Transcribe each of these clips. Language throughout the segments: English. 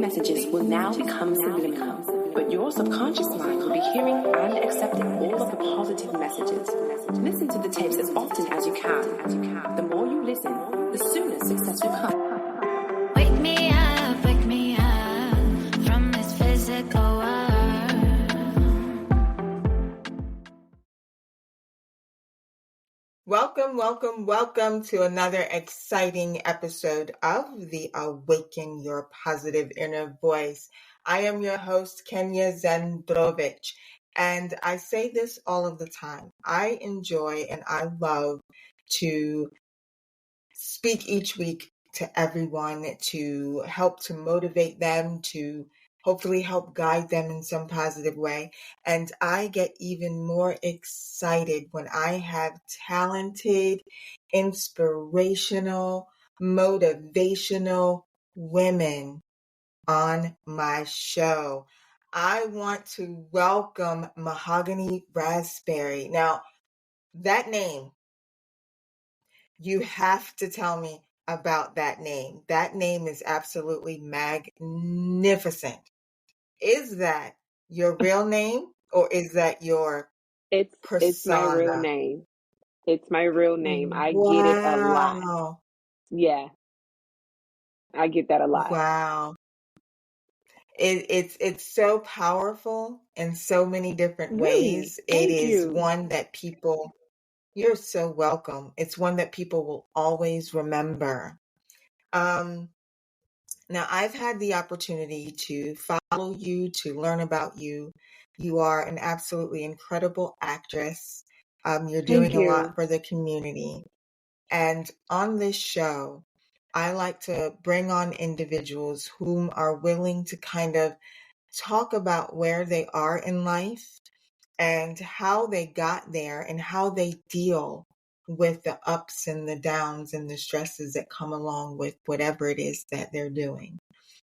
messages will now become subliminal, but your subconscious mind will be hearing and accepting all of the positive messages. Listen to the tapes as often as you can. The more you listen, the sooner success will come. Wake me up from this physical world. Welcome to another exciting episode of the Awaken Your Positive Inner Voice. I am your host, Kenya Zandrowicz, and I say this all of the time. I enjoy and I love to speak each week to everyone to help to motivate them, to hopefully help guide them in some positive way. And I get even more excited when I have talented, inspirational, motivational women on my show. I want to welcome Mahogany Raspberry. Now, that name, you have to tell me about that name. That name is absolutely magnificent. Is that your real name or is that your persona? It's my real name. It's my real name. I Wow. get it a lot. Yeah, I get that a lot. Wow. It's so powerful in so many different Really? ways. Thank It is you. one that people, you're so welcome. It's one that people will always remember. Now, I've had the opportunity to follow you, to learn about you. You are an absolutely incredible actress. You're doing Thank a you. lot for the community. And on this show, I like to bring on individuals whom are willing to kind of talk about where they are in life and how they got there and how they deal with the ups and the downs and the stresses that come along with whatever it is that they're doing.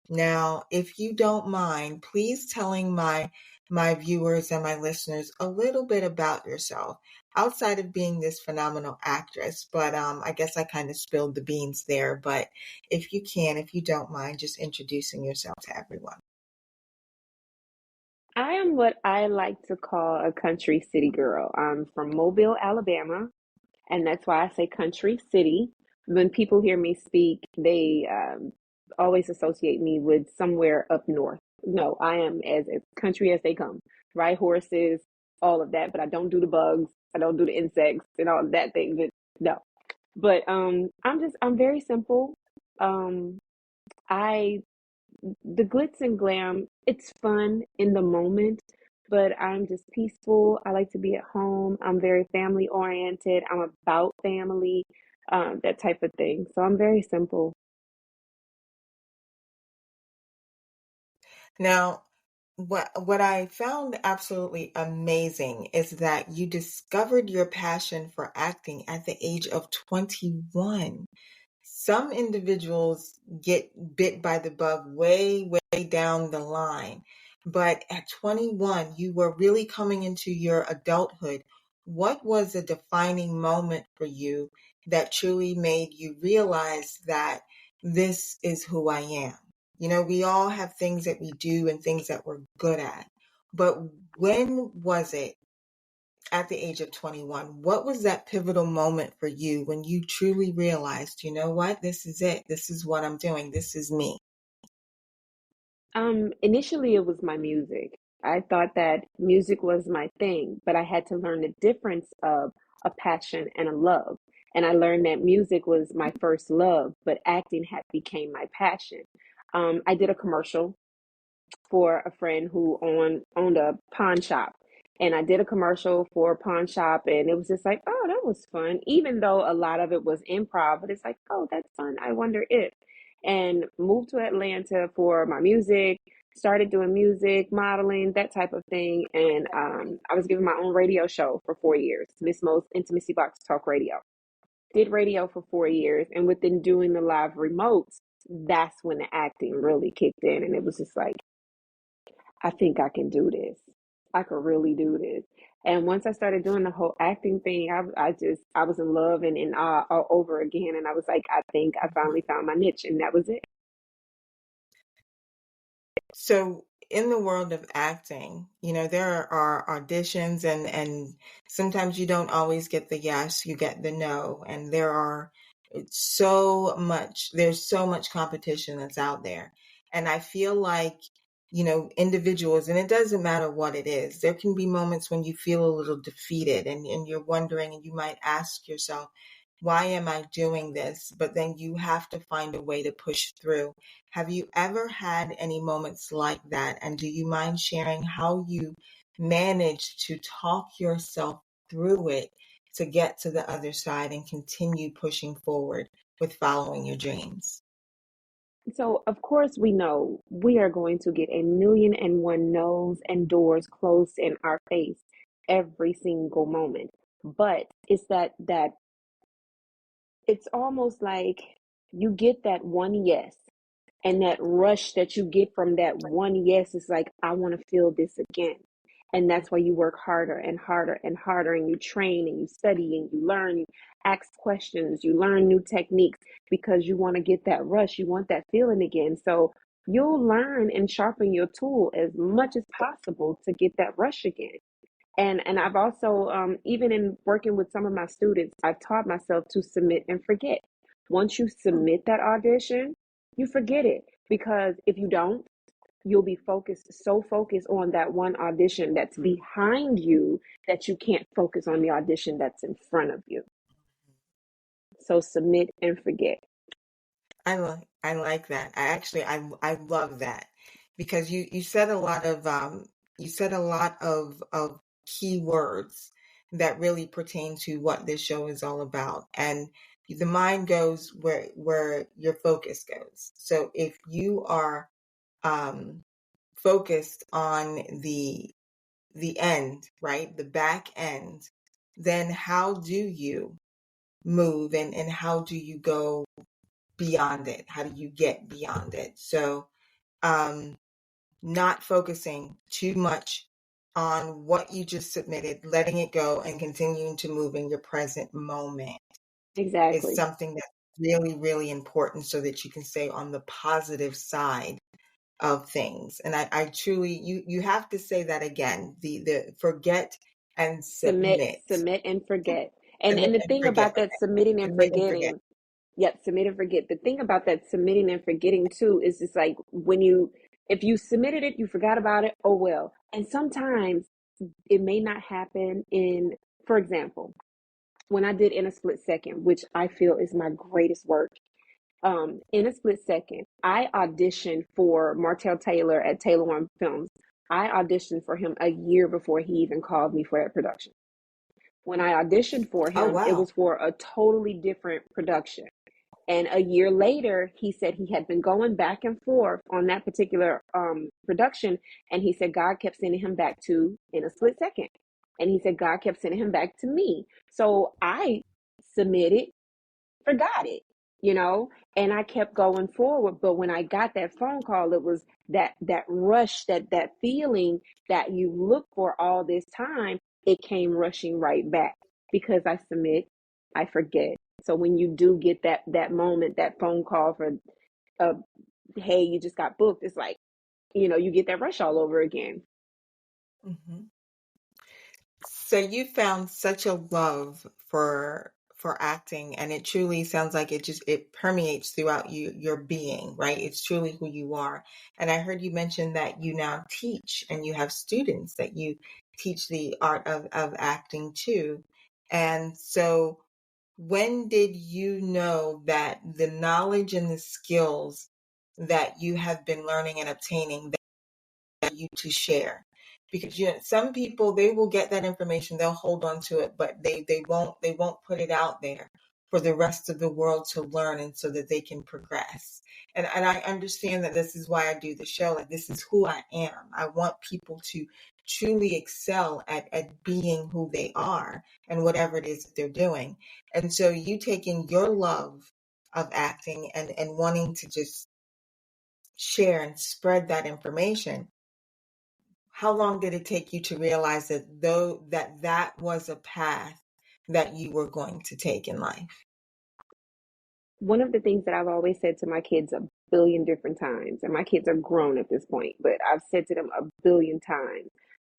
Now, if you don't mind, please telling my viewers and my listeners a little bit about yourself outside of being this phenomenal actress. But I guess I kind of spilled the beans there. But if you don't mind, just introducing yourself to everyone. I am what I like to call a country city girl. I'm from Mobile, Alabama, and that's why I say country city. When people hear me speak, they always associate me with somewhere up north. No, I am as country as they come. Ride horses, all of that, but I don't do the bugs. I don't do the insects and all of that thing. No. But I'm very simple. Um, I the glitz and glam, it's fun in the moment, but I'm just peaceful. I like to be at home. I'm very family oriented. I'm about family, that type of thing. So I'm very simple. Now, what I found absolutely amazing is that you discovered your passion for acting at the age of 21. Some individuals get bit by the bug way, way down the line. But at 21, you were really coming into your adulthood. What was a defining moment for you that truly made you realize that this is who I am? You know, we all have things that we do and things that we're good at. But when was it at the age of 21? What was that pivotal moment for you when you truly realized, you know what, this is it. This is what I'm doing. This is me. Initially it was my music. I thought that music was my thing, but I had to learn the difference of a passion and a love. And I learned that music was my first love, but acting had became my passion. I did a commercial for a friend who owned a pawn shop. And I did a commercial for a pawn shop, and it was just like, oh, that was fun. Even though a lot of it was improv, but it's like, oh, that's fun. I wonder if. And moved to Atlanta for my music, started doing music, modeling, that type of thing. And I was given my own radio show for 4 years, Miss Mo's Intimacy Box Talk Radio. Did radio for 4 years, and within doing the live remotes, that's when the acting really kicked in. And it was just like, I think I can do this. I could really do this. And once I started doing the whole acting thing, I was in love and in awe all over again. And I was like, I think I finally found my niche, and that was it. So in the world of acting, there are auditions and sometimes you don't always get the yes, you get the no. And there's so much competition that's out there. And I feel like, individuals, and it doesn't matter what it is, there can be moments when you feel a little defeated and you're wondering, and you might ask yourself, why am I doing this? But then you have to find a way to push through. Have you ever had any moments like that? And do you mind sharing how you managed to talk yourself through it to get to the other side and continue pushing forward with following your dreams? So, of course, we know we are going to get a million and one no's and doors closed in our face every single moment. But it's that it's almost like you get that one yes, and that rush that you get from that one yes is like, I want to feel this again. And that's why you work harder and harder and harder, and you train and you study and you learn, you ask questions, you learn new techniques because you want to get that rush. You want that feeling again. So you'll learn and sharpen your tool as much as possible to get that rush again. And I've also, even in working with some of my students, I've taught myself to submit and forget. Once you submit that audition, you forget it, because if you don't, you'll be so focused on that one audition that's behind you that you can't focus on the audition that's in front of you. So submit and forget. I like that. I love that because you said a lot of key words that really pertain to what this show is all about. And the mind goes where your focus goes. So if you are um, focused on the end, right, the back end, then how do you move and how do you go beyond it? How do you get beyond it? So, um, not focusing too much on what you just submitted, letting it go and continuing to move in your present moment is Exactly. something that's really, really important so that you can stay on the positive side of things. And I truly, you have to say that again, the forget and Submit, submit. submit and forget. And Submit the and thing forget. about that Okay. submitting and Submit and forget. forgetting, yep, submit and forget. The thing about that submitting and forgetting too is just like, if you submitted it, you forgot about it, oh well. And sometimes it may not happen for example, when I did In a Split Second, which I feel is my greatest work, In a Split Second, I auditioned for Martell Taylor at Taylor One Films. I auditioned for him a year before he even called me for that production. When I auditioned for Oh, him, it wow. was for a totally different production. And a year later, he said he had been going back and forth on that particular production. And he said God kept sending him back to In a Split Second. And he said God kept sending him back to me. So I submitted, forgot it, you know, and I kept going forward. But when I got that phone call, it was that rush, that feeling that you look for all this time. It came rushing right back because I submit, I forget. So when you do get that moment, that phone call for, uh, hey, you just got booked, it's like, you get that rush all over again. Hmm. So you found such a love for acting, and it truly sounds like it permeates throughout your being, right? It's truly who you are. And I heard you mention that you now teach and you have students that you teach the art of acting too. And so when did you know that the knowledge and the skills that you have been learning and obtaining you to share? Because some people, they will get that information, they'll hold on to it, but they won't put it out there for the rest of the world to learn and so that they can progress. And I understand that this is why I do the show. Like, this is who I am. I want people to truly excel at being who they are and whatever it is that they're doing. And so you taking your love of acting and wanting to just share and spread that information, how long did it take you to realize that was a path that you were going to take in life? one of the things that I've always said to my kids a billion different times, and my kids are grown at this point, but I've said to them a billion times,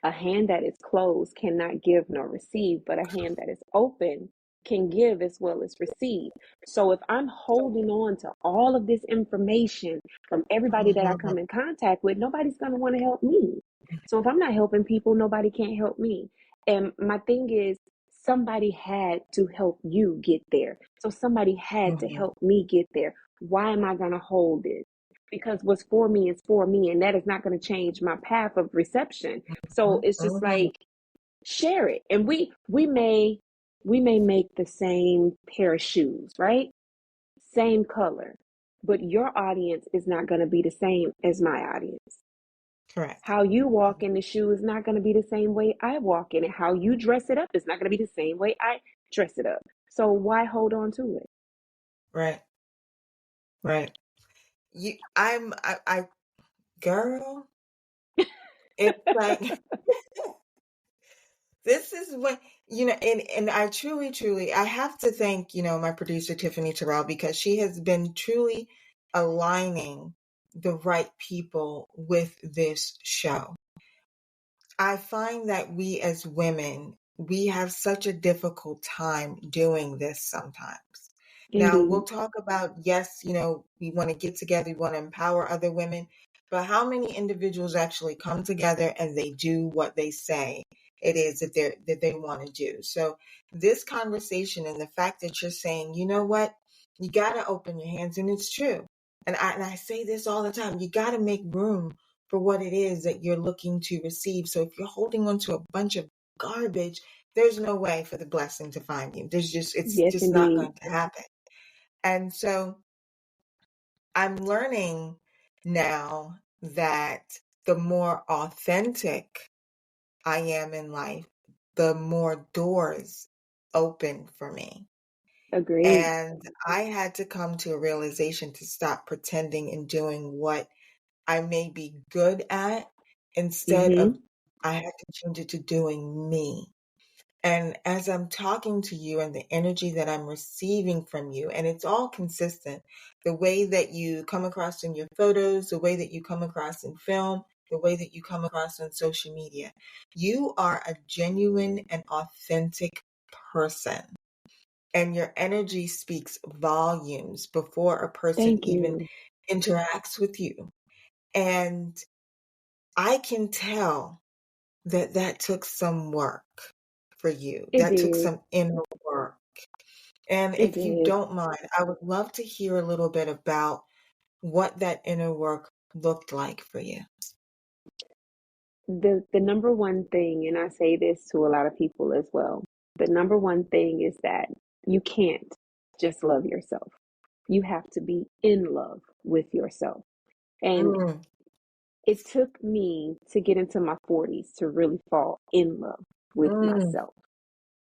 a hand that is closed cannot give nor receive, but a hand that is open can give as well as receive. So if I'm holding on to all of this information from everybody that I Mhm. come in contact with, nobody's going to want to help me. So if I'm not helping people, nobody can't help me. And my thing is, somebody had to help you get there. So somebody had to Mhm. help me get there. Why am I going to hold it? Because what's for me is for me, and that is not going to change my path of reception. So Mhm. it's just Mhm. like, share it. And we may make the same pair of shoes, right? Same color. But your audience is not going to be the same as my audience. Correct. How you walk in the shoe is not going to be the same way I walk in it. How you dress it up is not going to be the same way I dress it up. So why hold on to it? Right. Right. I girl, it's like this is what, and I truly, I have to thank, my producer, Tiffany Terrell, because she has been truly aligning the right people with this show. I find that we as women, we have such a difficult time doing this sometimes. Now, we'll Indeed. talk about, yes, we want to get together, we want to empower other women, but how many individuals actually come together and they do what they say it is that they want to do? So this conversation and the fact that you're saying, you know what, you got to open your hands, and it's true. And I say this all the time, you got to make room for what it is that you're looking to receive. So if you're holding on to a bunch of garbage, there's no way for the blessing to find you. It's Yes, just not indeed. going to happen. And so I'm learning now that the more authentic I am in life, the more doors open for me. Agreed. And I had to come to a realization to stop pretending and doing what I may be good at. Instead of, Mm-hmm. I had to change it to doing me. And as I'm talking to you and the energy that I'm receiving from you, and it's all consistent, the way that you come across in your photos, the way that you come across in film, the way that you come across on social media, you are a genuine and authentic person. And your energy speaks volumes before a person Thank even you. interacts with you. And I can tell that that took some work for you. It That took did. some inner work. And It if you did. don't mind, I would love to hear a little bit about what that inner work looked like for you. The number one thing, and I say this to a lot of people as well, the number one thing is that you can't just love yourself. You have to be in love with yourself. And Mm, it took me to get into my 40s to really fall in love with mm. myself.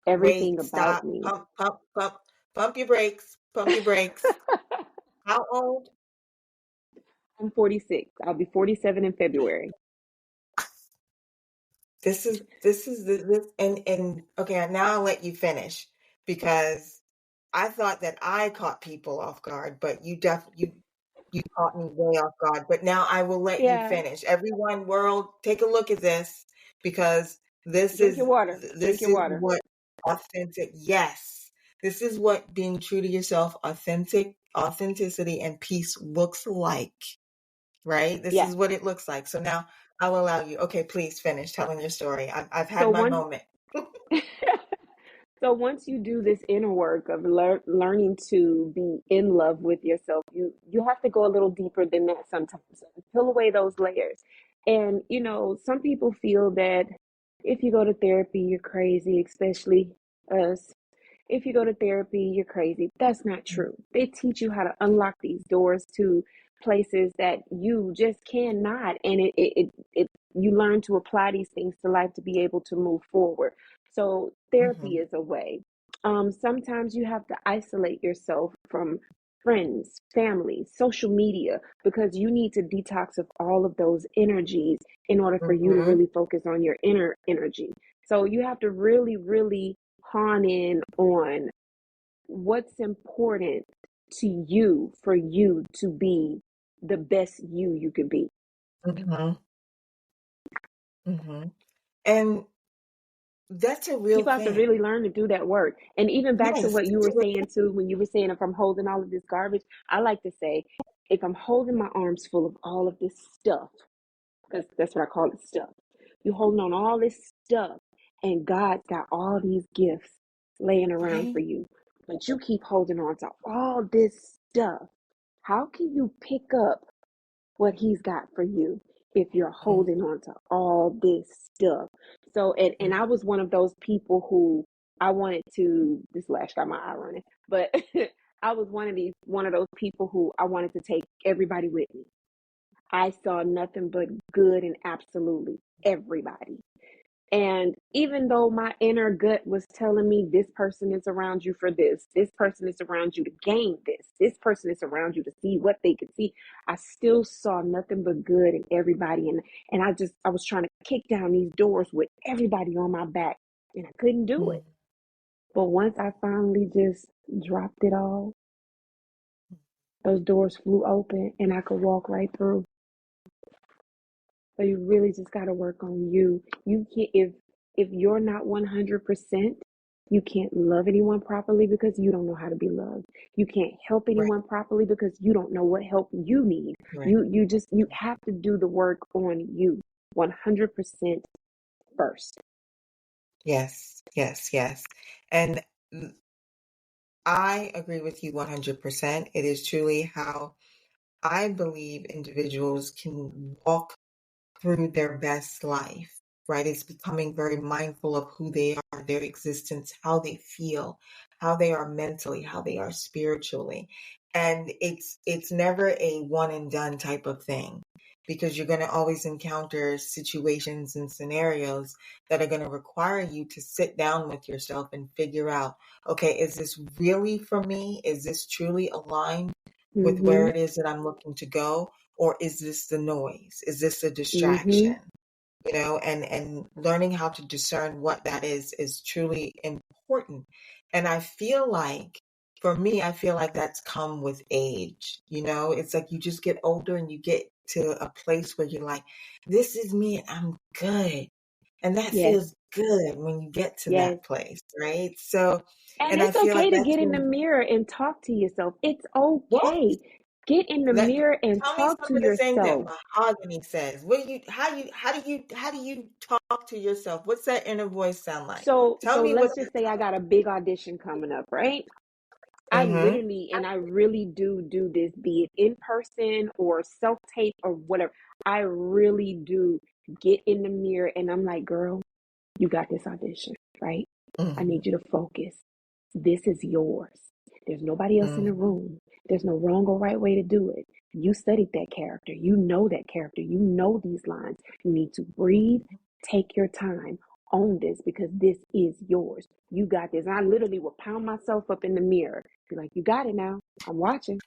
Everything Wait, about stop, me. pump your brakes, pump your brakes. How old? I'm 46. I'll be 47 in February. This, and okay, now I'll let you finish, because I thought that I caught people off guard, but you caught me way off guard. But now I will let you Yeah. finish. Everyone, world, take a look at this, because this Drink your is water. Drink this your is water. what authentic. Yes, this is what being true to yourself, authenticity, and peace looks like. Right? This Yeah. is what it looks like. So now I'll allow you. Okay, please finish telling your story. I've So had my once moment. so once you do this inner work of learning to be in love with yourself, you have to go a little deeper than that sometimes. Peel away those layers. And some people feel that if you go to therapy, you're crazy, especially us. If you go to therapy, you're crazy. That's not true. They teach you how to unlock these doors to places that you just cannot, and you learn to apply these things to life to be able to move forward. So therapy Hmm. is a way. Sometimes you have to isolate yourself from friends, family, social media, because you need to detox of all of those energies in order for you to Hmm. really focus on your inner energy. So you have to really, really hone in on what's important to you for you to be the best you could be. Mm-hmm. Mm-hmm. And that's a real People have to thing. really learn to do that work. And even back to Yes, what you were do it. saying too, when you were saying if I'm holding all of this garbage, I like to say, if I'm holding my arms full of all of this stuff, because that's what I call it, stuff. You're holding on all this stuff, and God's got all these gifts laying around for Right? you, but you keep holding on to all this stuff. How can you pick up what He's got for you if you're Mm-hmm. holding on to all this stuff? So, and I was one of those people who I wanted to. This lash got my eye running, but I was one of those people who I wanted to take everybody with me. I saw nothing but good in absolutely everybody. And even though my inner gut was telling me this person is around you for this person is around you to gain this person is around you to see what they could see, I still saw nothing but good in everybody. And I was trying to kick down these doors with everybody on my back, and I couldn't do it. But once I finally just dropped it all, those doors flew open and I could walk right through. So you really just got to work on you. You can't if you're not 100%, you can't love anyone properly because you don't know how to be loved. You can't help Right, anyone properly because you don't know what help you need. right. You have to do the work on you 100% first. Yes, yes, yes. And I agree with you 100%. It is truly how I believe individuals can walk through their best life, right? It's becoming very mindful of who they are, their existence, how they feel, how they are mentally, how they are spiritually. And it's never a one and done type of thing because you're going to always encounter situations and scenarios that are going to require you to sit down with yourself and figure out, okay, is this really for me? Is this truly aligned with where Mhm. it is that I'm looking to go? Or is this the noise? Is this a Mhm. distraction? And learning how to discern what that is truly important. And I feel like, for me, I feel like that's come with age. It's like you just get older and you get to a place where you're like, this is me and I'm good. And that Yes. feels good when you get to Yes. that place, right? So, And and I it's feel okay like to that's get in the when, mirror and talk to yourself. It's what? okay. Get in the Let mirror and tell me talk some to of the things that yourself. Mahogany says. What do you how do you talk to yourself? What's that inner voice sound like? Tell So me what let's just that say I got a big audition coming up, right? Mm-hmm. I really do this, be it in person or self tape or whatever. I really do get in the mirror and I'm like, girl, you got this audition, right? I Mm-hmm. need you to focus. This is yours. There's nobody else in the Mm-hmm. room. There's no wrong or right way to do it. You studied that character. You know that character. You know these lines. You need to breathe, take your time, own this because this is yours. You got this. And I literally will pound myself up in the mirror. Be like, you got it now. I'm watching.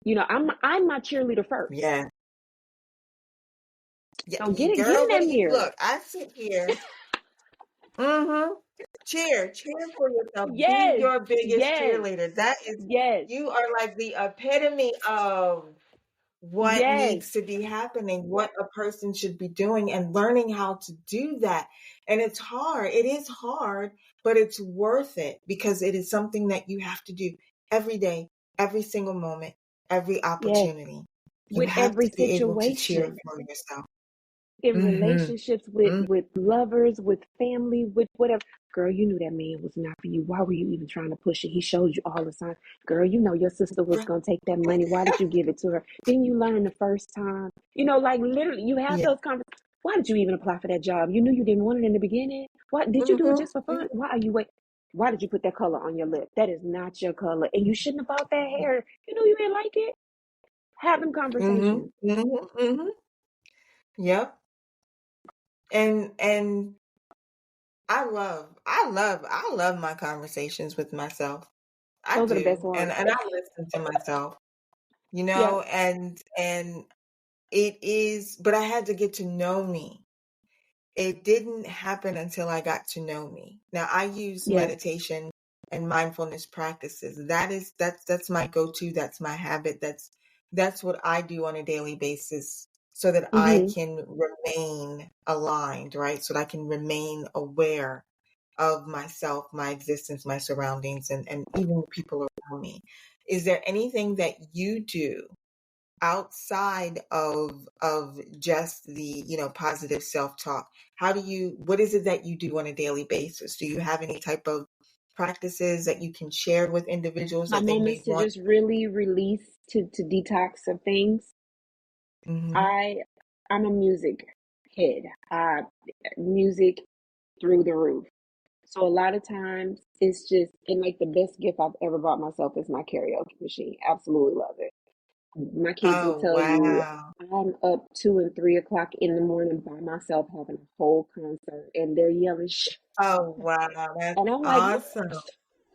I'm my cheerleader first. Yeah. Yeah, So get in girl, what that do you mirror. look? I sit here. Mm-hmm. Cheer for yourself. Be Yes, your biggest yes, cheerleader. That is, yes, you are like the epitome of what yes, needs to be happening, what a person should be doing, and learning how to do that. And it's hard. It is hard, but it's worth it because it is something that you have to do every day, every single moment, every yes. opportunity. You With have every to be able to cheer situation. for yourself. In Mm-hmm. relationships with Mm-hmm. lovers, with family, with whatever. Girl, you knew that man was not for you. Why were you even trying to push it? He showed you all the signs. Girl, you know your sister was gonna take that money. Why did you give it to her? Didn't you learn the first time? Like literally, you have Yeah. those conversations. Why did you even apply for that job? You knew you didn't want it in the beginning. What did you do it just for Mm-hmm. fun? Why are you wait? Why did you put that color on your lip? That is not your color, and you shouldn't have bought that hair. You know you didn't like it. Have them Mm-hmm. conversations. Mm-hmm. Mm-hmm. Yep. And I love my conversations with myself. I Those are the best do. And ones. I listen to myself, Yep. and it is, but I had to get to know me. It didn't happen until I got to know me. Now I use Yes. meditation and mindfulness practices. That's my go-to, that's my habit, that's what I do on a daily basis so that I Hmm. can remain aligned, right? So that I can remain aware of myself, my existence, my surroundings, and even the people around me. Is there anything that you do outside of just the, positive self-talk? What is it that you do on a daily basis? Do you have any type of practices that you can share with individuals My that they may moments to want? just really release, to detox of things. Hmm. I I'm a music head. Music through the roof. So a lot of times it's just, and like the best gift I've ever bought myself is my karaoke machine. Absolutely love it. My kids will Oh, tell you wow. I'm up 2 and 3 o'clock in the morning by myself having a whole concert, and they're yelling shit. Oh, wow. That's And I'm like, awesome.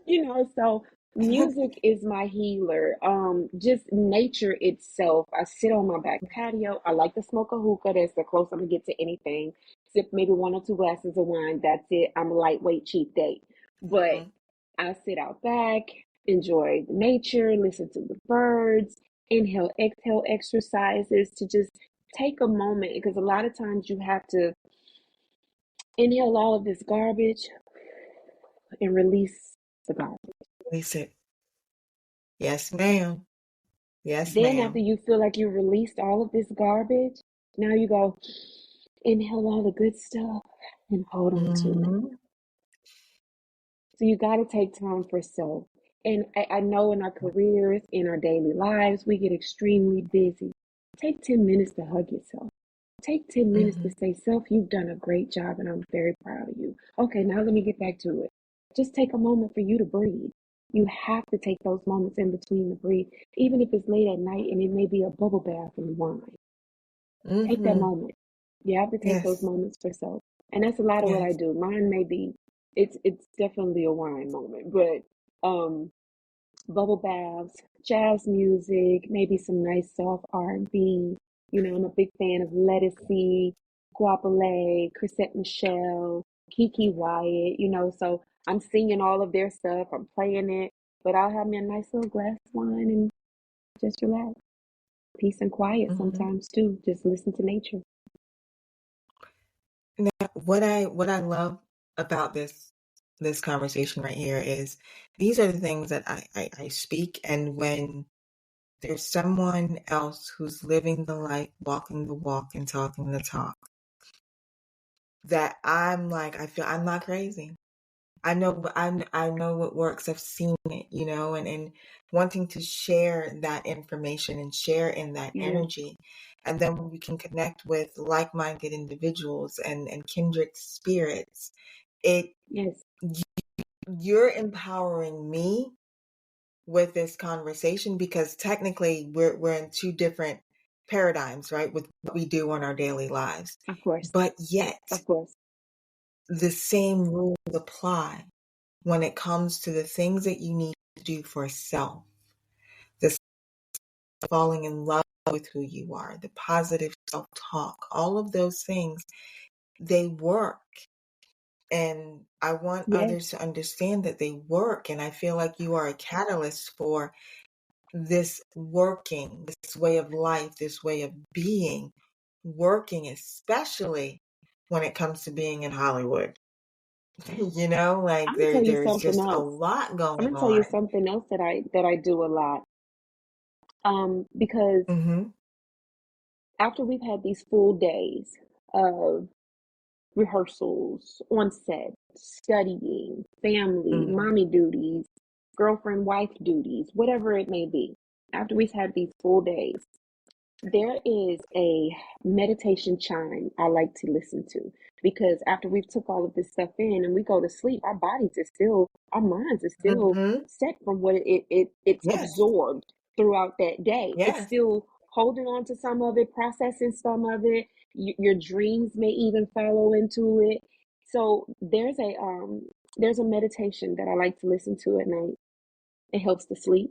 what? So music is my healer. Just nature itself. I sit on my back patio. I like to smoke a hookah. That's the closest I'm gonna get to anything. Sip maybe 1 or 2 glasses of wine. That's it. I'm a lightweight cheap date. But Mhm. I sit out back, enjoy the nature, listen to the birds, inhale, exhale exercises to just take a moment, because a lot of times you have to inhale all of this garbage and release the garbage. Lisa. Yes, ma'am. Yes, Then after ma'am. you feel like you released all of this garbage, now you go inhale all the good stuff and hold on to it. Hmm. So you got to take time for self. And I know in our careers, in our daily lives, we get extremely busy. Take 10 minutes to hug yourself. Take 10 minutes to Hmm. say, Self, you've done a great job and I'm very proud of you. Okay, now let me get back to it. Just take a moment for you to breathe. You have to take those moments in between to breathe, even if it's late at night and it may be a bubble bath and wine. Take that Hmm. moment. You have to take those Yes. moments for self. And that's a lot of what I Yes. do. Mine may be, it's definitely a wine moment, but um bubble baths, jazz music, maybe some nice soft R&B. I'm a big fan of Lettucey, Guapale, Chrisette Michelle, Kiki Wyatt, so I'm singing all of their stuff, I'm playing it, but I'll have me a nice little glass of wine and just relax. Peace and quiet Hmm. sometimes too. Just listen to nature. Now, what I love about this conversation right here is these are the things that I speak, and when there's someone else who's living the life, walking the walk, and talking the talk, that I'm like, I feel I'm not crazy. I know what works. I've seen it, and wanting to share that information and share in that Yeah. energy. And then when we can connect with like-minded individuals and kindred spirits, it Yes. you're empowering me with this conversation because technically we're in two different paradigms, right? With what we do on our daily lives. Of course. But yet Of course. the same rules apply when it comes to the things that you need to do for self, the falling in love with who you are, the positive self talk, all of those things, they work. And I want Yes. others to understand that they work. And I feel like you are a catalyst for this working, this way of life, this way of being working, especially when it comes to being in Hollywood. Like I'm gonna tell you there's something just a else. lot I'm going gonna tell you on. something else that I do a lot. Because Hmm. after we've had these full days of rehearsals on set, studying, family, Hmm. mommy duties, girlfriend, wife duties, whatever it may be, after we've had these full days, there is a meditation chime I like to listen to, because after we've took all of this stuff in and we go to sleep, our minds are still Hmm. set from what it's Yes. absorbed throughout that day. It's Yes. still holding on to some of it, processing some of it. Your dreams may even follow into it. So there's a meditation that I like to listen to at night. It helps to sleep.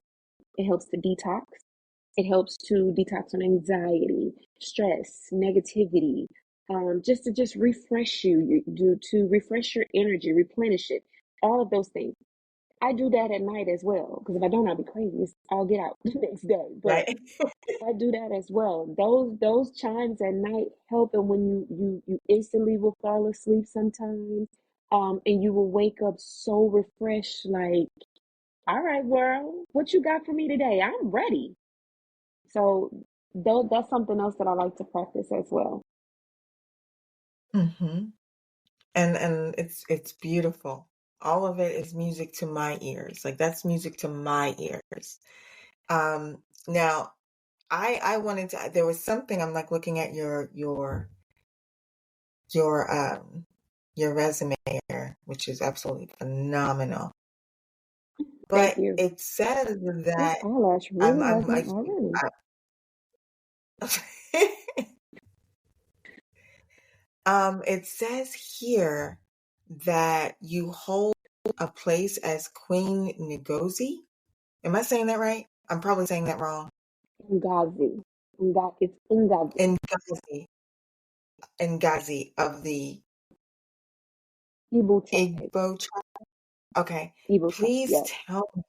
It helps to detox. It helps to detox on anxiety, stress, negativity, just refresh you, to refresh your energy, replenish it, all of those things. I do that at night as well because if I don't, I'll be crazy. I'll get out the next day. But Right. I do that as well. Those chimes at night help, and when you instantly will fall asleep sometimes, and you will wake up so refreshed, like, all right, world, what you got for me today? I'm ready. So though that's something else that I like to practice as well. hmm And it's beautiful. All of it is music to my ears. Like that's music to my ears. Now I wanted to, there was something, I'm like looking at your your resume here, which is absolutely phenomenal. Thank But you. it says This that eyelash I'm really I'm hasn't already. I, it says here that you hold a place as Queen Ngozi. Am I saying that right? I'm probably saying that wrong. Ngazi. It's Ngazi. Ngazi, Ngazi of the Igbo tribe. Igbo tribe. Okay, Igbo tribe. please Yes. tell me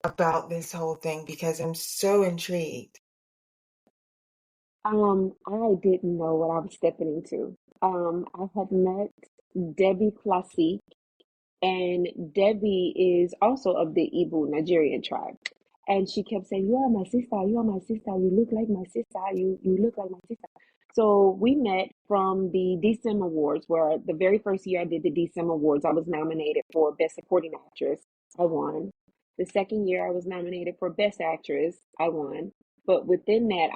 about this whole thing because I'm so intrigued. I didn't know what I was stepping into. I had met Debbie Classic, and Debbie is also of the Igbo Nigerian tribe. And she kept saying, "You are my sister. You are my sister. You look like my sister. You look like my sister." So we met from the DSEM Awards, where the very first year I did the DSEM Awards, I was nominated for Best Supporting Actress. I won. The second year I was nominated for Best Actress. I won. But within that,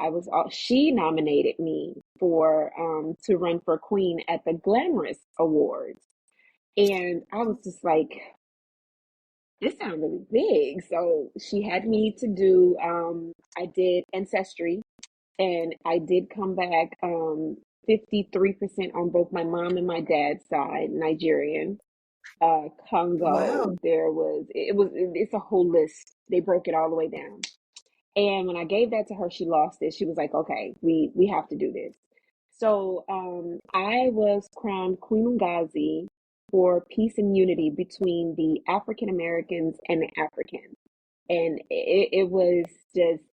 she nominated me for to run for Queen at the Glamorous Awards. And I was just like, this sounds really big. So she had me to do, I did Ancestry, and I did come back 53% on both my mom and my dad's side, Nigerian. Congo, Wow. it's a whole list. They broke it all the way down. And when I gave that to her, she lost it. She was like, "Okay, we have to do this." So I was crowned Queen Ungazi for peace and unity between the African Americans and the Africans, and it was just,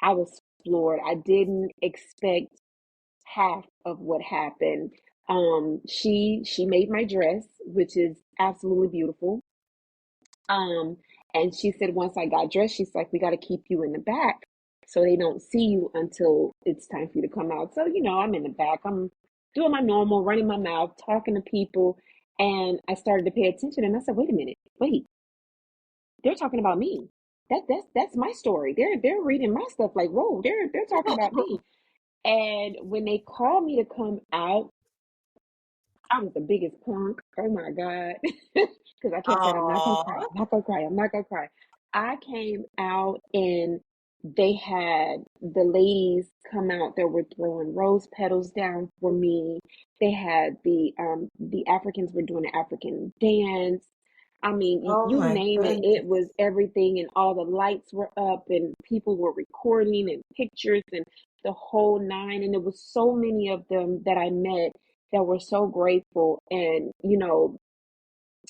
I was floored. I didn't expect half of what happened. She made my dress, which is absolutely beautiful. Um, and she said once I got dressed, she's like, "We got to keep you in the back so they don't see you until it's time for you to come out." So, I'm in the back. I'm doing my normal, running my mouth, talking to people. And I started to pay attention and I said, "Wait a minute, wait, they're talking about me. That's my story. They're reading my stuff like, whoa, they're talking about me." And when they called me to come out, I was the biggest punk. Oh my God. Because I kept saying, "I'm not going to cry. Oh, I'm not going to cry. I'm not going to cry." I came out and they had the ladies come out that were throwing rose petals down for me. They had the Africans were doing the African dance. I mean, oh you my name it, it goodness. was everything, and all the lights were up, and people were recording, and pictures, and the whole nine. And there was so many of them that I met that were so grateful. And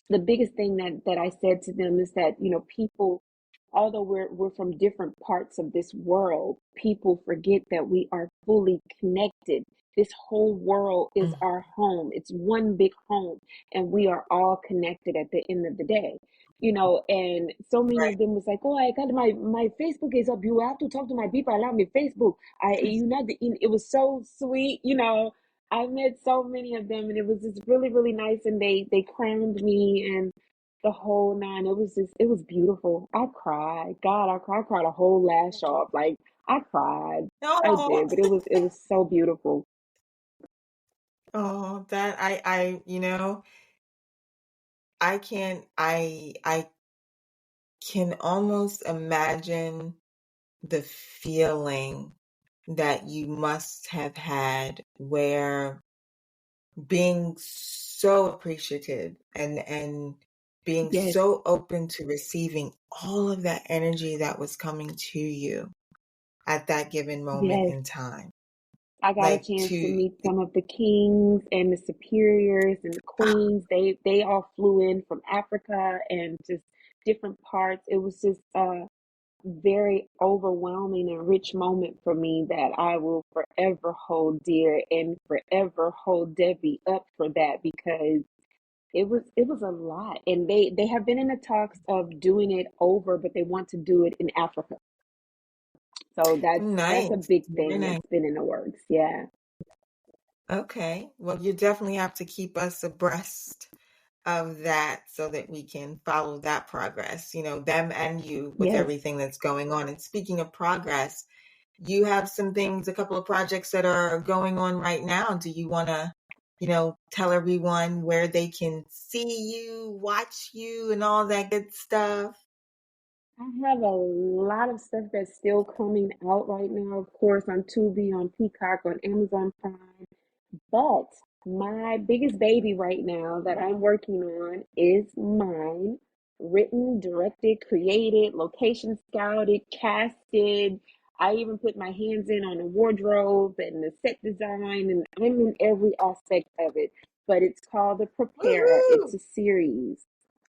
the biggest thing that I said to them is that, people, although we're from different parts of this world, people forget that we are fully connected. This whole world is Mm, our home. It's one big home, and we are all connected at the end of the day. And so many right. of them was like, "Oh, I got my Facebook is up. You have to talk to my people. Allow me Facebook." It was so sweet. I met so many of them, and it was just really, really nice. And they crowned me and the whole nine. It was beautiful. I cried. God, I cried a whole lash off. Like, I cried. I Oh, did, but it was so beautiful. oh, that I can almost imagine the feeling that you must have had where being so appreciative and being Yes, so open to receiving all of that energy that was coming to you at that given moment yes. in time. I got a like chance to to meet some of the kings and the superiors and the queens. They all flew in from Africa and just different parts. It was just a very overwhelming and rich moment for me that I will forever hold dear and forever hold Debbie up for that because it was a lot. And they have been in the talks of doing it over, but they want to do it in Africa. So that's a nice, big very thing nice. that's been in the works. Yeah. Okay, well, you definitely have to keep us abreast of that so that we can follow that progress, them and you with Yes. everything that's going on. And speaking of progress, you have some things, a couple of projects that are going on right now. Do you want to, tell everyone where they can see you, watch you, and all that good stuff? I have a lot of stuff that's still coming out right now, of course, on Tubi, on Peacock, on Amazon Prime. But my biggest baby right now that I'm working on is mine. Written, directed, created, location scouted, casted. I even put my hands in on the wardrobe and the set design, and I'm in every aspect of it. But it's called The Preparer. It's Woohoo! a series.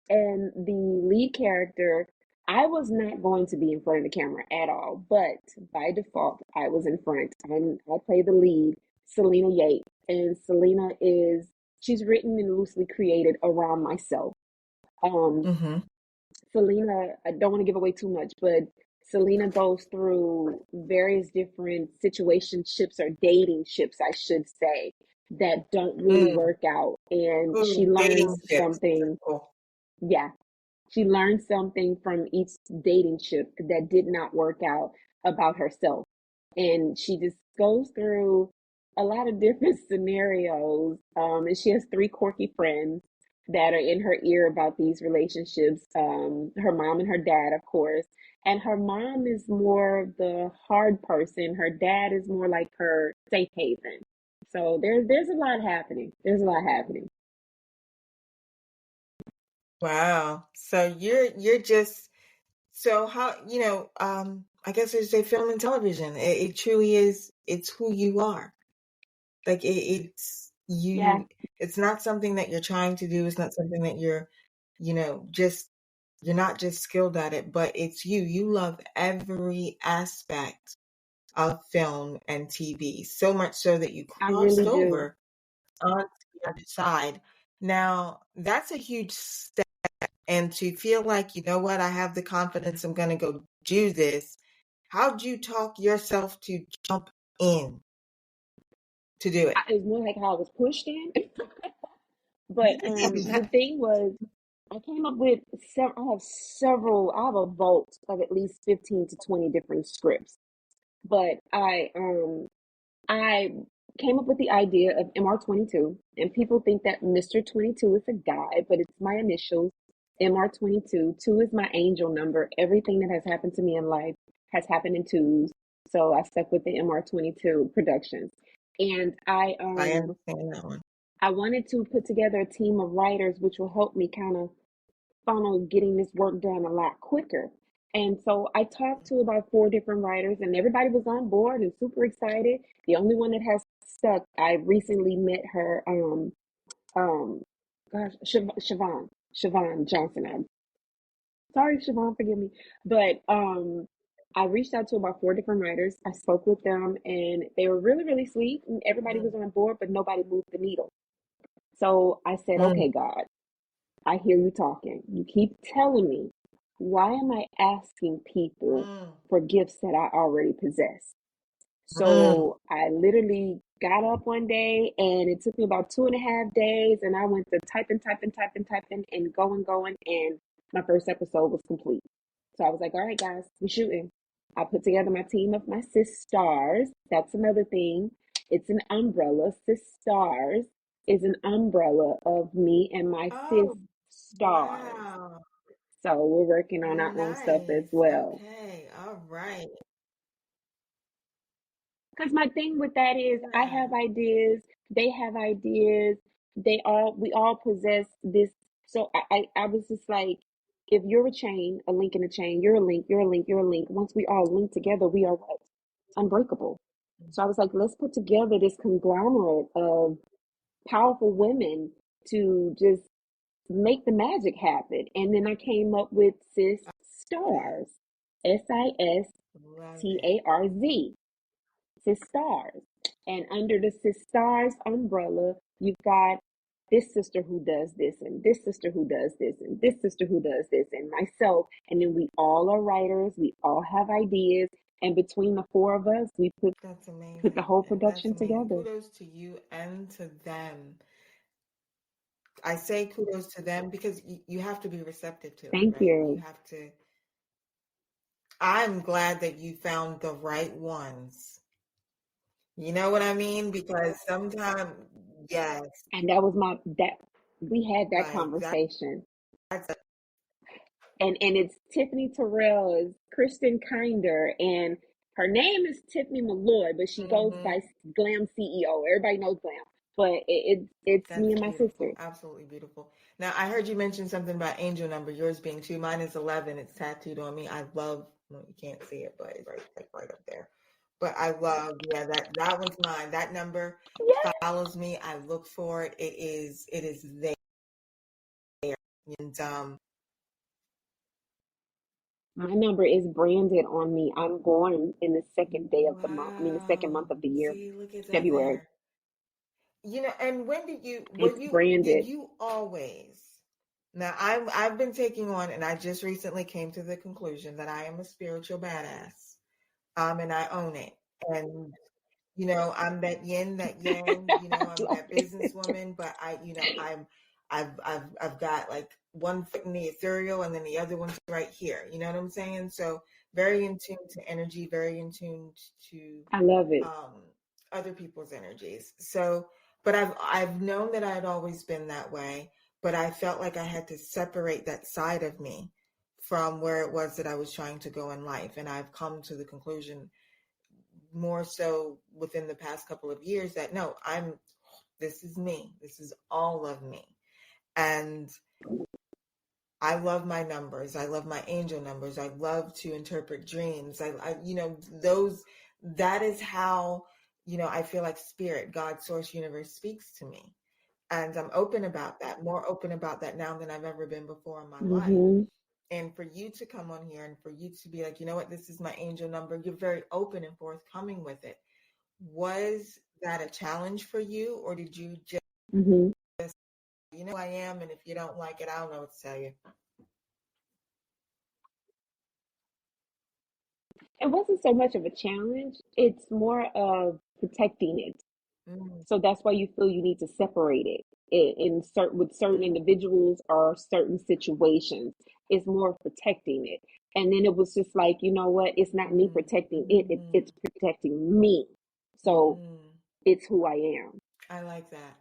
And the lead character, I was not going to be in front of the camera at all, but by default, I was in front. I play the lead, Selena Yates, and Selena she's written and loosely created around myself. Um, Mm-hmm. Selena, I don't want to give away too much, but Selena goes through various different situationships or dating ships, I should say, that don't really Mm. work out. And she Ooh, dating learns tips. something. Cool. Yeah, she learned something from each dating ship that did not work out about herself. And she just goes through a lot of different scenarios. And she has three quirky friends that are in her ear about these relationships. Her mom and her dad, of course. And her mom is more the hard person. Her dad is more like her safe haven. So there's a lot happening. There's a lot happening. Wow. So you're just so how I guess it's a film and television. It truly is. It's who you are. Like it's Yeah, you. It's not something that you're trying to do. It's not something that you're, just you're not just skilled at it, but it's you. You love every aspect of film and TV so much so that you I crossed really do. over onto the other side. Now that's a huge step, and to feel like what, I have the confidence. I'm going to go do this. How'd you talk yourself to jump in to do it? It's more like how I was pushed in. But the thing was, I came up with several. I have several. I have a vault of at least 15 to 20 different scripts. But I came up with the idea of MR22, and people think that Mr. 22 is a guy, but it's my initials, MR22. Two is my angel number. Everything that has happened to me in life has happened in twos. So I stuck with the MR22 Productions. And I understand that one. I wanted to put together a team of writers which will help me kind of funnel getting this work done a lot quicker. And so I talked to about four different writers, and everybody was on board and super excited. The only one that has stuck, I recently met her, um, gosh, Siobhan Johnson. I'm sorry, Siobhan, forgive me. But I reached out to about four different writers. I spoke with them, and they were really, really sweet. And everybody Mm, was on board, but nobody moved the needle. So I said, mm, okay, God, I hear you talking. You keep telling me, why am I asking people mm, for gifts that I already possess? mm. So I literally got up one day and it took me about 2.5 days and I went to typing and going and my first episode was complete. So I was like, all right guys, we're shooting. I put together my team of my sis stars. That's another thing. It's an umbrella. Sis stars is an umbrella of me and my sis Oh, stars. wow. So we're working on our own stuff as Nice. well. Okay. All right. Because my thing with that is I Yeah. have ideas, they have ideas, we all possess this. So I was just like, if you're a chain, a link in a chain, you're a link, you're a link, you're a link. Once we all link together, we are what? Unbreakable. So I was like, let's put together this conglomerate of powerful women to just make the magic happen. And then I came up with Sis Stars, Love it. SISTARZ, Sis Stars. And under the Sis Stars umbrella, you've got this sister who does this, and this sister who does this, and this sister who does this, and myself. And then we all are writers, we all have ideas. And between the four of us, we That's put the amazing. whole That's production amazing. together. Kudos to you and to them. I say kudos to them because you have to be receptive to it, Thank right? You you. have to. I'm glad that you found the right ones. You know what I mean? Because sometimes, yes, And that was that we had that like conversation. that's a, And it's Tiffany Terrell is Kristen Kinder, and her name is Tiffany Malloy, but she goes mhm. by Glam CEO. Everybody knows Glam, but it's me That's and my sister. beautiful. Absolutely beautiful. Now, I heard you mention something about angel number, yours being 2. Mine is 11. It's tattooed on me. I love, well, you can't see it, but it's right, like right up there. But I love, yeah, that one's mine. That number Yeah. follows me. I look for it. It is there. And My number is branded on me. I'm born in the second day of the month. I mean, the second wow. month of the year, See, look at that February. there. And when It's branded. did you always? Now I've been taking on, and I just recently came to the conclusion that I am a spiritual badass. And I own it. And I'm that yin, that yang, I I'm love that it. businesswoman, but I've got like one foot in the ethereal and then the other one's right here. You know what I'm saying? So very in tune to energy, very in tune to I love it. um other people's energies. So, but I've known that I had always been that way, but I felt like I had to separate that side of me from where it was that I was trying to go in life. And I've come to the conclusion more so within the past couple of years that no, this is me. This is all of me. And I love my numbers. I love my angel numbers. I love to interpret dreams. Those, that is how, I feel like spirit, God, source, universe speaks to me. And I'm open about that, more open about that now than I've ever been before in my life. Hmm. And for you to come on here and for you to be like, you know what, this is my angel number, you're very open and forthcoming with it. Was that a challenge for you, or did you just, Hmm. who I am, and if you don't like it, I don't know what to tell you? It wasn't so much of a challenge. It's more of protecting it. Mm, So that's why you feel you need to separate it in certain with certain mm, individuals or certain situations. It's more of protecting it. And then it was just like, you know what? It's not me mm, protecting it. mm, It's protecting me. So mm. it's who I am. I like that.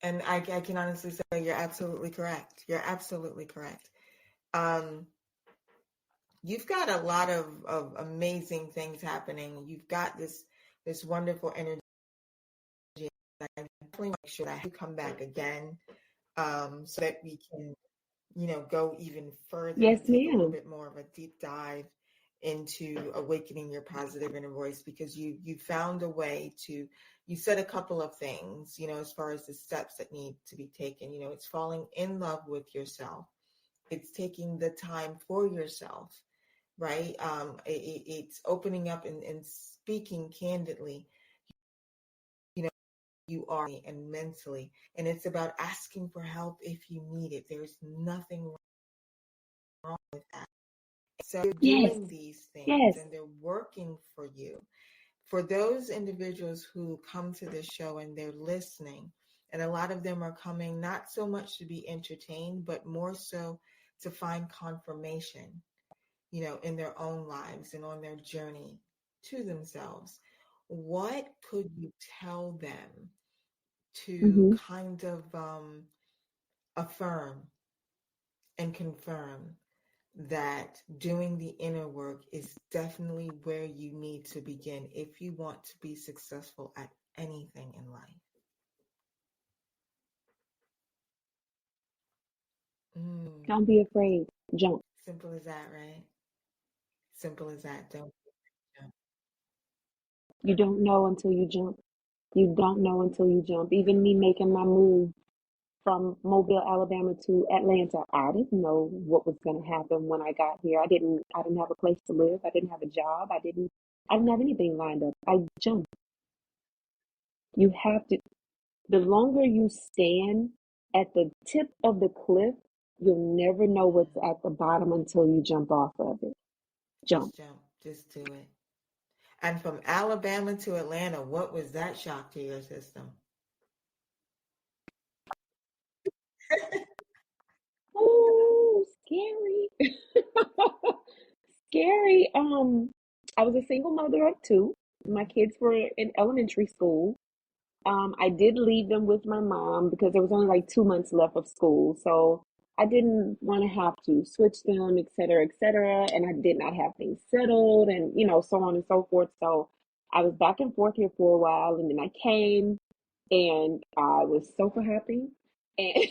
And I can honestly say you're absolutely correct. You're absolutely correct. Um, you've got a lot of amazing things happening. You've got this wonderful energy. I definitely make sure that you come back again, so that we can, go even further Yes, and take a little ma'am. bit more of a deep dive into awakening your positive inner voice, because you found a way to, you said a couple of things, as far as the steps that need to be taken. It's falling in love with yourself. It's taking the time for yourself, right? It's opening up and speaking candidly, you are and mentally. And it's about asking for help if you need it. There's nothing wrong with that. So you're Yes. doing these things Yes. and they're working for you. For those individuals who come to this show and they're listening, and a lot of them are coming not so much to be entertained, but more so to find confirmation, in their own lives and on their journey to themselves. What could you tell them to Hmm. kind of affirm and confirm that doing the inner work is definitely where you need to begin if you want to be successful at anything in life? Mm, Don't be afraid. Jump. simple as that, right? Simple as that. Don't jump. You don't know until you jump. You don't know until you jump. Even me making my move from Mobile, Alabama to Atlanta, I didn't know what was going to happen when I got here. I didn't have a place to live. I didn't have a job. I didn't have anything lined up. I jumped. You have to, the longer you stand at the tip of the cliff, you'll never know what's Mm. at the bottom until you jump off of it. Jump. Just jump. Just do it. And from Alabama to Atlanta, what was that shock to your system? Oh, scary. Scary. I was a single mother of two. My kids were in elementary school. I did leave them with my mom because there was only like 2 months left of school. So I didn't want to have to switch them, et cetera, et cetera. And I did not have things settled and, so on and so forth. So I was back and forth here for a while. And then I came and I was so happy. And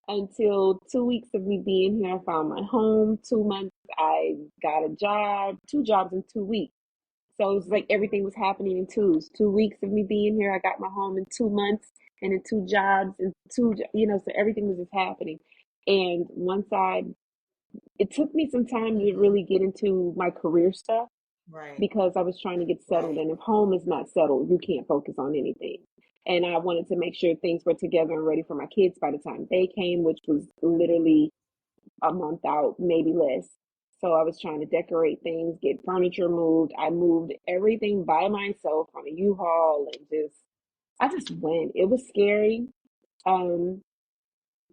until 2 weeks of me being here, I found my home. 2 months, I got a job, two jobs in 2 weeks. So it was like everything was happening in twos. 2 weeks of me being here, I got my home in 2 months, and in two jobs and so everything was just happening. And it took me some time to Hmm. really get into my career stuff Right. because I was trying to get settled. Right. And if home is not settled, you can't focus on anything. And I wanted to make sure things were together and ready for my kids by the time they came, which was literally a month out, maybe less. So I was trying to decorate things, get furniture moved. I moved everything by myself on a U-Haul and I just went. It was scary. Um,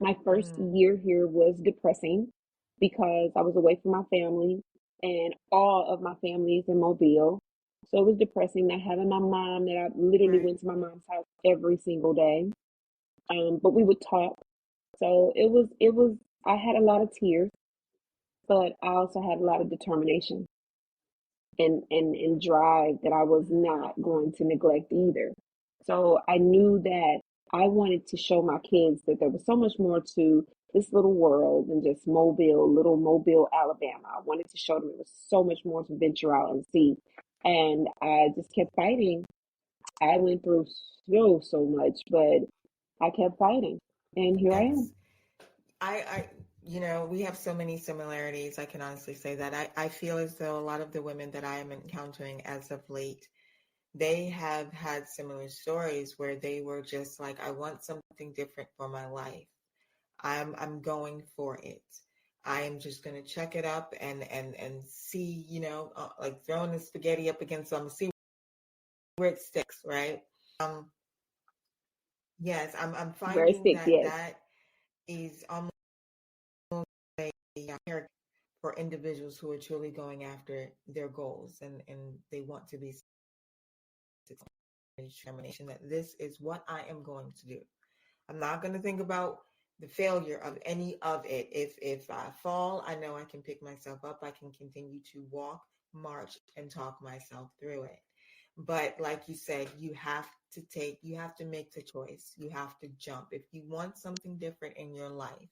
my first Mm. year here was depressing because I was away from my family and all of my family is in Mobile. So it was depressing not having my mom that I literally Right. went to my mom's house every single day. But we would talk. So it was I had a lot of tears, but I also had a lot of determination and drive that I was Hmm. not going to neglect either. So I knew that I wanted to show my kids that there was so much more to this little world than just little Mobile, Alabama. I wanted to show them there was so much more to venture out and see. And I just kept fighting. I went through so much, but I kept fighting. And here I am. Yes. I, we have so many similarities. I can honestly say that. I feel as though a lot of the women that I am encountering as of late, they have had similar stories where they were just like, I want something different for my life. I'm going for it. I am just going to check it up and see, like throwing the spaghetti up against them, see where it sticks, right? Um, yes, I'm Where it finding sticks, that yes. that is almost a character for individuals who are truly going after their goals and they want to be successful. Determination that this is what I am going to do. I'm not going to think about the failure of any of it. If I fall, I know I can pick myself up. I can continue to walk, march, and talk myself through it. But like you said, you have to make the choice. You have to jump. If you want something different in your life,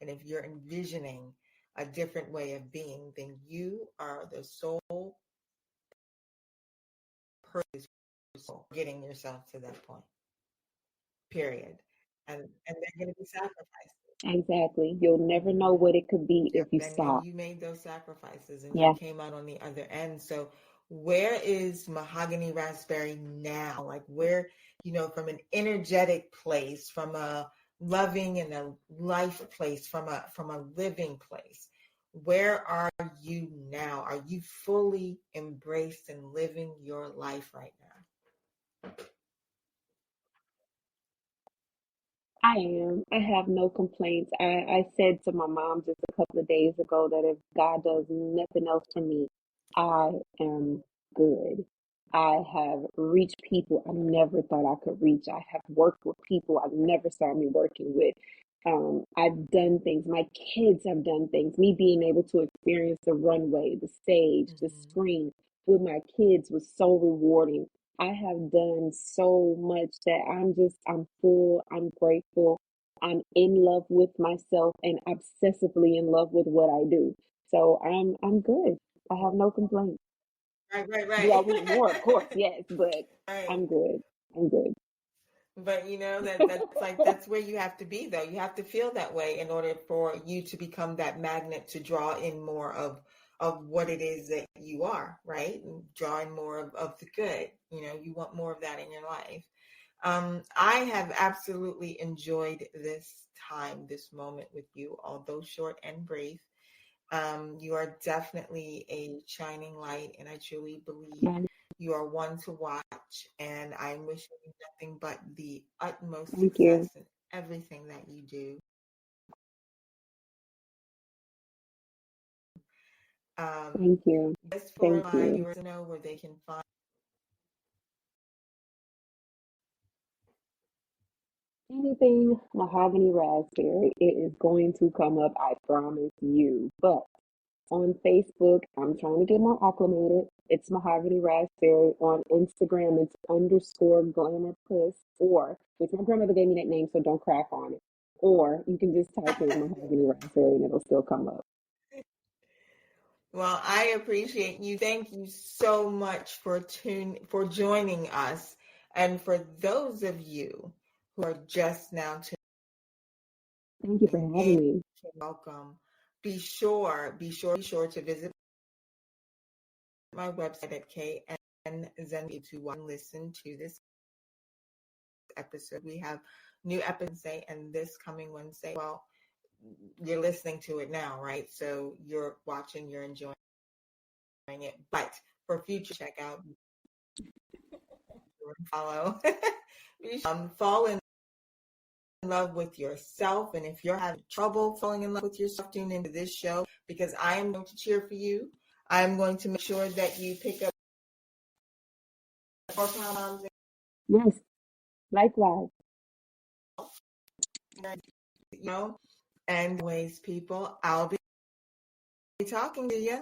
and if you're envisioning a different way of being, then you are the sole person getting yourself to that point. Period. And they're going to be sacrificed. Exactly. You'll never know Hmm. what it could be if Yep. you And stop. you made those sacrifices and you Yeah. came out on the other end. So where is Mahogany Raspberry now? Like where, from an energetic place, from a loving and a life place, from a living place. Where are you now? Are you fully embraced and living your life right I am. I have no complaints. I said to my mom just a couple of days ago that if God does nothing else for me, I am good. I have reached people I never thought I could reach. I have worked with people I never saw me working with. I've done things. My kids have done things. Me being able to experience the runway, the stage, now? the Hmm. screen with my kids was so rewarding. I have done so much that I'm full, I'm grateful, I'm in love with myself and obsessively in love with what I do. So I'm good. I have no complaints. Right, Do I right. want more? Of course, yes, but Right. I'm good. I'm good. But you know that's where you have to be though. You have to feel that way in order for you to become that magnet to draw in more of what it is that you are, right? And draw in more of the good. You know, you want more of that in your life. I have absolutely enjoyed this time, this moment with you, although short and brief. You are definitely a shining light, and I truly believe Yeah, you are one to watch. And I'm wishing you nothing but the utmost thank you. success in everything that you do. Um, Thank you. just for Thank my you. viewers to know where they can find. Anything mahogany raspberry, it is going to come up, I promise you. But on Facebook, I'm trying to get more acclimated. It's mahogany raspberry. On Instagram, it's underscore glamour puss, or which my grandmother gave me that name, so don't crack on it. Or you can just type in mahogany raspberry and it'll still come up. Well, I appreciate you. Thank you so much for joining us. And for those of you who are just now Thank you for tuning having in, me. welcome. Be sure to visit my website at KN to listen to this episode. We have new episodes and this coming Wednesday. Well, you're listening to it now, right? So you're watching, you're enjoying it. But for future checkout, follow. Fall in love with yourself. And if you're having trouble falling in love with yourself, tune into this show because I am going to cheer for you. I'm going to make sure that you pick up 4 pound moms, Yes, likewise. you know, and ways, people. I'll be talking to you.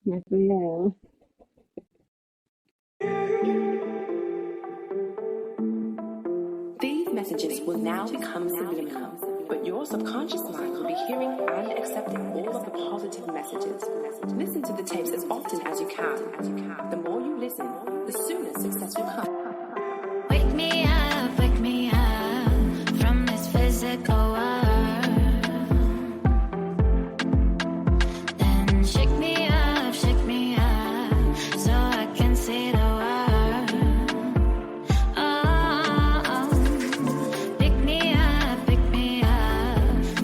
Yes, ma'am. These messages will now become subliminal, but your subconscious mind will be hearing and accepting all of the positive messages. Listen to the tapes as often as you can. The more you listen, the sooner success will come. Wake me up from this physical world. Then shake me up, so I can see the world. Oh, pick me up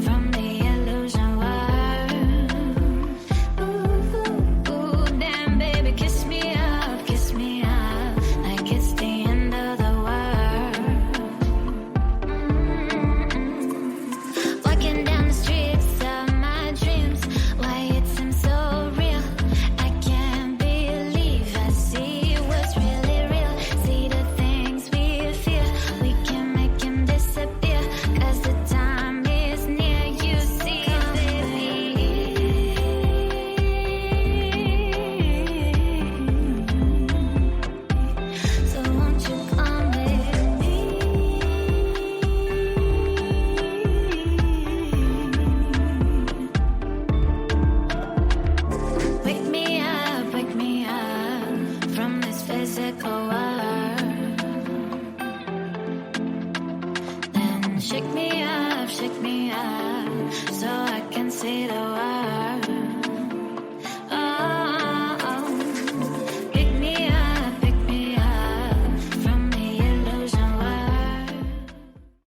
from the illusion world. Ooh, damn baby, kiss me up like it's the end of the world. Walking down the streets of my dreams, why it seems so real. I can't believe I see what's really real. See the things we fear, we can make them disappear. 'Cause the time is near, you see, baby. So won't you come with me? Wake me up from this physical world. Then shake me up, so I can see the world.